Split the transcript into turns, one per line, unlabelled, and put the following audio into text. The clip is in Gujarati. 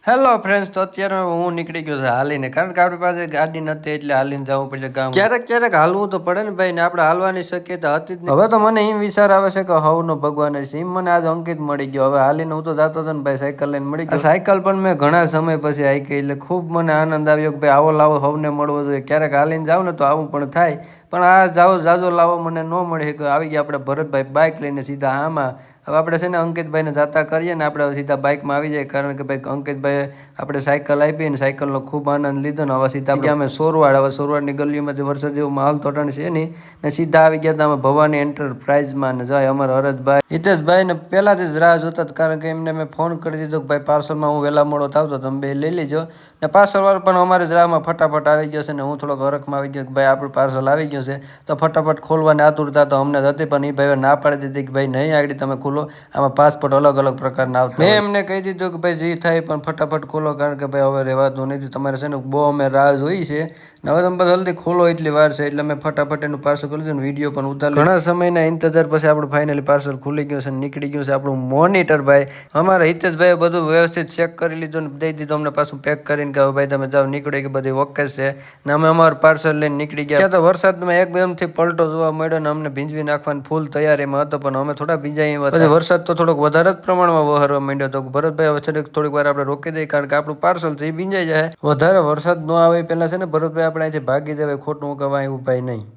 હેલો ફ્રેન્ડ્સ, તો અત્યારે હું નીકળી ગયો છે હાલીને, કારણ કે આપણી પાસે ગાડી નથી એટલે હાલીને જવું પડશે ગામ. ક્યારેક હાલવું તો પડે ને ભાઈ, ને આપણે હાલવાની શક્યતા હતી જ નહીં. હવે તો મને એમ વિચાર આવે છે કે હવનો ભગવાન છે, એમ મને આજ અંકિત મળી ગયો. હવે હાલીને હું તો જતો હતો ને ભાઈ, સાયકલ લઈને મળી ગયો. સાયકલ પણ મેં ઘણા સમય પછી હાકી, એટલે ખૂબ મને આનંદ આવ્યો કે ભાઈ આવો લાવો હવને મળવો જોઈએ. ક્યારેક હાલીને જાવ ને તો આવું પણ થાય, પણ આ જાજો લાવો મને ન મળે. આવી ગયા આપણે ભરતભાઈ બાઇક લઈને સીધા આમાં. હવે આપણે છે ને અંકિતભાઈને જાતા કરીએ ને આપણે સીધા બાઇકમાં આવી જાય, કારણ કે ભાઈ અંકિતભાઈ આપણે સાયકલ આપી ને સાયકલનો ખૂબ આનંદ લીધો ને હવે સીધા આપણે અમે સોરવાડ. હવે સોરવાડની ગલીઓમાંથી વરસાદ જેવો માહોલ તો છે નહીં, ને સીધા આવી ગયા હતા અમે ભવાની એન્ટરપ્રાઇઝમાં. ને જાય અમારા હરજભાઈ હિતેશભાઈ ને પહેલાથી જ રાહ જોતા, કારણ કે એમને મેં ફોન કરી દીધો કે ભાઈ પાર્સલમાં હું વહેલા મોડો થાવ તો તમે બે લઈ લેજો. ને પાર્સલવાળો પણ અમારે જ રાહમાં ફટાફટ આવી ગયો છે, ને હું થોડોક હરખમાં આવી ગયો કે ભાઈ આપણું પાર્સલ આવી ગયું છે. તો ફટાફટ ખોલવાની આતુરતા તો અમને જ હતી, પણ એ ભાઈ ના પાડી દીધી કે ભાઈ નહીં આગળ તમે ખોલો, આમાં પાસપોર્ટ અલગ અલગ પ્રકારના આવતા. મેં એમને કહી દીધું કે ભાઈ જે થાય પણ ફટાફટ ખોલો, કારણ કે ભાઈ હવે રહેવાતું નથી, તમારે છે ને બહુ અમે રાહ જોઈ છે. ને હવે તમે જલ્દી ખોલો એટલી વાર છે, એટલે મેં ફટાફટ એનું પાર્સલ કરી દીધું, વિડીયો પણ ઉતાર્યો. ઘણા સમયના ઇંતજાર પછી આપણું ફાઇનલી પાર્સલ ખુલી ગયું છે, નીકળી ગયું છે આપણું મોનિટર ભાઈ. અમારા હિતેશભાઈએ બધું વ્યવસ્થિત ચેક કરી લીધું ને દઈ દીધું અમને પાછું પેક કરીને કે ભાઈ તમે જાઓ નીકળે કે બધી ઓકે છે. ને અમે અમારું પાર્સલ લઈને નીકળી ગયા. ત્યાં તો વરસાદમાં એકદમથી પલટો જોવા મળ્યો ને અમને ભીંજવી નાખવાની ફૂલ તૈયારીમાં હતો, પણ અમે થોડા ભીંજાઈ હતા. પછી વરસાદ તો થોડોક વધારે જ પ્રમાણમાં વહરવા માંડ્યો હતો. ભરતભાઈ હવે થોડીક વાર આપણે રોકી દઈએ, કારણ કે આપણું પાર્સલ છે એ ભીંજાઈ જાય. વધારે વરસાદ ન આવે પહેલા છે ને ભરતભાઈ આપણે અહીંથી ભાગી જવાય, ખોટું કહેવાય એવું ભાઈ નહીં.